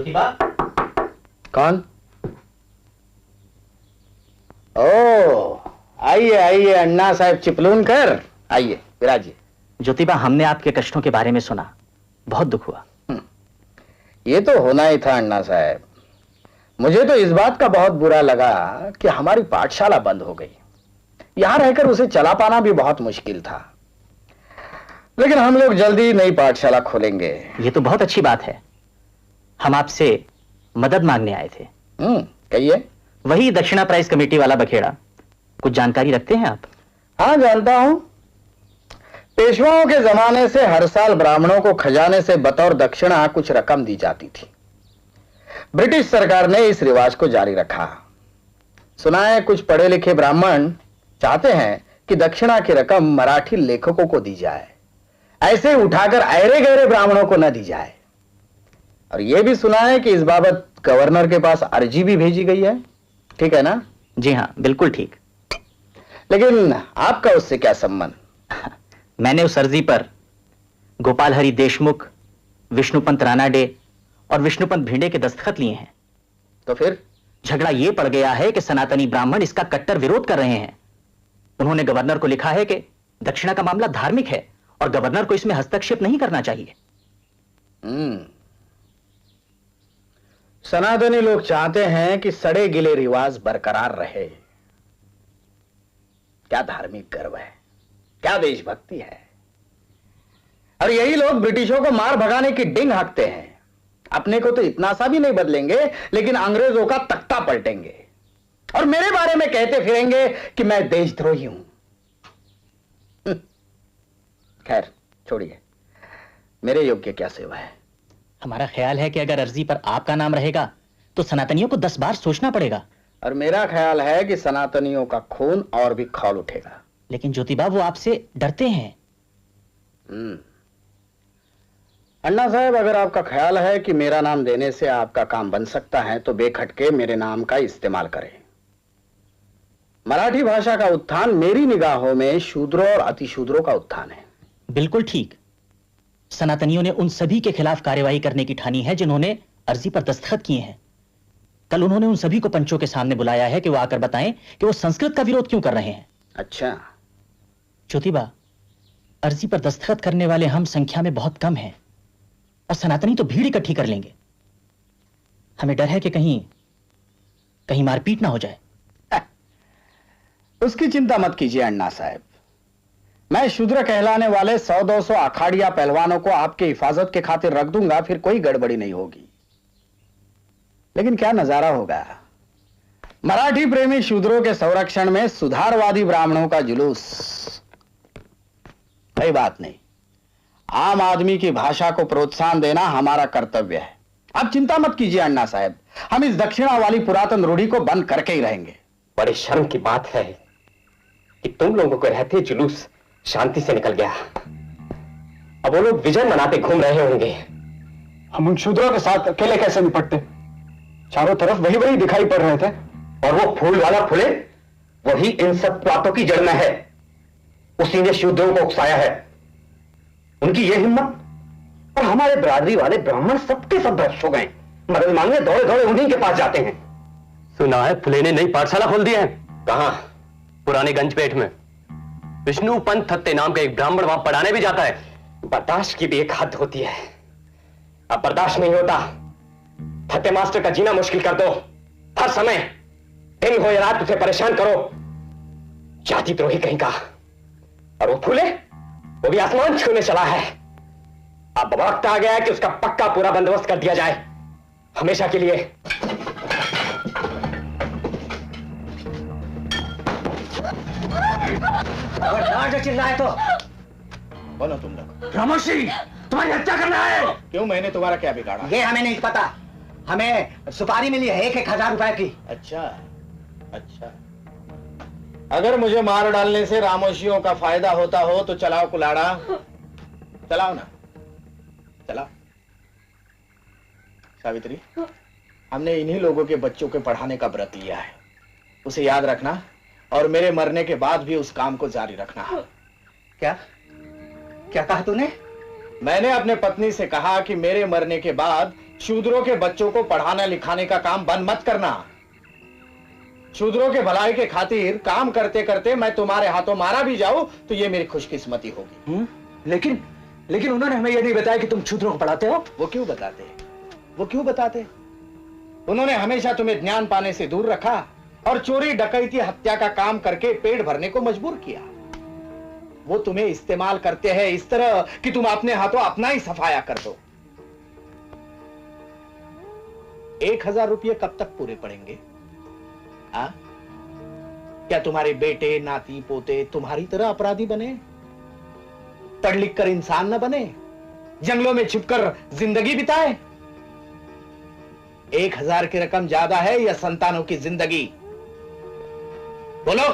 ज्योतिबा। कौन? ओ, आइए आइए अन्ना साहब चिपलूनकर, आइए विराजिए। ज्योतिबा, हमने आपके कष्टों के बारे में सुना, बहुत दुख हुआ। ये तो होना ही था अन्ना साहब। मुझे तो इस बात का बहुत बुरा लगा कि हमारी पाठशाला बंद हो गई। यहां रहकर उसे चला पाना भी बहुत मुश्किल था, लेकिन हम लोग जल्दी नई पाठशाला खोलेंगे। ये तो बहुत अच्छी बात है। हम आपसे मदद मांगने आए थे। कहिए। वही दक्षिणा प्राइज कमेटी वाला बखेड़ा, कुछ जानकारी रखते हैं आप? हाँ जानता हूं। पेशवाओं के जमाने से हर साल ब्राह्मणों को खजाने से बतौर दक्षिणा कुछ रकम दी जाती थी। ब्रिटिश सरकार ने इस रिवाज को जारी रखा। सुना है कुछ पढ़े लिखे ब्राह्मण चाहते हैं कि दक्षिणा की रकम मराठी लेखकों को दी जाए, ऐसे उठाकर अहरे गहरे ब्राह्मणों को न दी जाए। और यह भी सुना है कि इस बाबत गवर्नर के पास अर्जी भी भेजी गई है। ठीक है ना? जी हाँ, बिल्कुल ठीक। लेकिन आपका उससे क्या संबंध? मैंने उस अर्जी पर गोपाल हरि देशमुख, विष्णुपंत रानाडे और विष्णुपंत भिंडे के दस्तखत लिए हैं। तो फिर झगड़ा यह पड़ गया है कि सनातनी ब्राह्मण इसका कट्टर विरोध कर रहे हैं। उन्होंने गवर्नर को लिखा है कि दक्षिणा का मामला धार्मिक है और गवर्नर को इसमें हस्तक्षेप नहीं करना चाहिए। सनातनी लोग चाहते हैं कि सड़े गिले रिवाज बरकरार रहे। क्या धार्मिक गर्व है, क्या देशभक्ति है। और यही लोग ब्रिटिशों को मार भगाने की डिंग हाँकते हैं। अपने को तो इतना सा भी नहीं बदलेंगे, लेकिन अंग्रेजों का तख्ता पलटेंगे और मेरे बारे में कहते फिरेंगे कि मैं देशद्रोही हूं। खैर छोड़िए, मेरे योग्य क्या सेवा है? हमारा ख्याल है कि अगर अर्जी पर आपका नाम रहेगा तो सनातनियों को 10 बार सोचना पड़ेगा। और मेरा ख्याल है कि सनातनियों का खून और भी खौल उठेगा। लेकिन ज्योतिबा, वो आपसे डरते हैं। अन्ना साहब, अगर आपका ख्याल है कि मेरा नाम देने से आपका काम बन सकता है तो बेखटके मेरे नाम का इस्तेमाल करें। मराठी भाषा का उत्थान मेरी निगाहों में शूद्रों और अतिशूद्रों का उत्थान है। बिल्कुल ठीक। सनातनियों ने उन सभी के खिलाफ कार्यवाही करने की ठानी है जिन्होंने अर्जी पर दस्तखत किए हैं। कल उन्होंने उन सभी को पंचों के सामने बुलाया है कि वो आकर बताएं कि वो संस्कृत का विरोध क्यों कर रहे हैं। अच्छा ज्योतिबा, अर्जी पर दस्तखत करने वाले हम संख्या में बहुत कम हैं और सनातनी तो भीड़ इकट्ठी कर लेंगे। हमें डर है कि कहीं मारपीट ना हो जाए। उसकी चिंता मत कीजिए अन्ना साहब। मैं शूद्र कहलाने वाले 100-200 अखाड़िया पहलवानों को आपके हिफाजत के खातिर रख दूंगा, फिर कोई गड़बड़ी नहीं होगी। लेकिन क्या नजारा होगा, मराठी प्रेमी शूद्रों के संरक्षण में सुधारवादी ब्राह्मणों का जुलूस। कोई बात नहीं, आम आदमी की भाषा को प्रोत्साहन देना हमारा कर्तव्य है। आप चिंता मत कीजिए अन्ना साहब, हम इस दक्षिणा वाली पुरातन रूढ़ी को बंद करके ही रहेंगे। बड़ी शर्म की बात है कि तुम लोगों को रहते जुलूस शांति से निकल गया। अब वो लोग विजय मनाते घूम रहे होंगे। हम उन शूद्रों के साथ अकेले कैसे निपटते? चारों तरफ वही वही दिखाई पड़ रहे थे। और वो फूल वाला फूले वही इन सब बातों की जड़ में है। उसी ने शूद्रों को उकसाया है। उनकी ये हिम्मत। और हमारे बरादरी वाले ब्राह्मण सबके सब भ्रष्ट हो गए। मदद मांगने दौड़े दौड़े उन्हीं के पास जाते हैं। सुना है फुले ने नई पाठशाला खोल दी है। कहां? पुराने गंजपेट में। विष्णु पंत थत्ते नाम का एक ब्राह्मण वहां पढ़ाने भी जाता है। बर्दाश्त की भी एक हद होती है। अब बर्दाश्त नहीं होता। थत्ते मास्टर का जीना मुश्किल कर दो। हर समय दिन हो या रात उसे परेशान करो। जाति द्रोही कहीं का। और वो फूले, वो भी आसमान छूने चला है। अब वक्त आ गया है कि उसका पक्का पूरा बंदोबस्त कर दिया जाए, हमेशा के लिए। अगर चिल्लाए तो बोलो तुम लोग। रामोशी, तुम्हारी हत्या करना है। क्यों? मैंने तुम्हारा क्या बिगाड़ा? ये हमें नहीं पता। हमें सुपारी मिली है 1,000 रुपए की। अच्छा अच्छा, अगर मुझे मार डालने से रामोशियों का फायदा होता हो तो चलाओ कुलाड़ा, चलाओ ना, चलाओ। सावित्री, हमने इन्हीं लोगों के बच्चों के पढ़ाने का व्रत लिया है, उसे याद रखना और मेरे मरने के बाद भी उस काम को जारी रखना। क्या क्या कहा तूने? मैंने अपने पत्नी से कहा कि मेरे मरने के बाद शूद्रों के बच्चों को पढ़ाने लिखाने का काम बंद मत करना। शूद्रों के भलाई के खातिर काम करते करते मैं तुम्हारे हाथों मारा भी जाऊं तो ये मेरी खुशकिस्मती होगी। लेकिन उन्होंने हमें यह नहीं बताया कि तुम शूद्रों को पढ़ाते हो। वो क्यों बताते? उन्होंने हमेशा तुम्हें ज्ञान पाने से दूर रखा और चोरी डकैती हत्या का काम करके पेट भरने को मजबूर किया। वो तुम्हें इस्तेमाल करते हैं इस तरह कि तुम अपने हाथों अपना ही सफाया कर दो। 1000 रुपये कब तक पूरे पड़ेंगे? क्या तुम्हारे बेटे नाती पोते तुम्हारी तरह अपराधी बने, पढ़ लिख कर इंसान न बने, जंगलों में छिपकर जिंदगी बिताए? 1000 की रकम ज्यादा है या संतानों की जिंदगी? बोलो।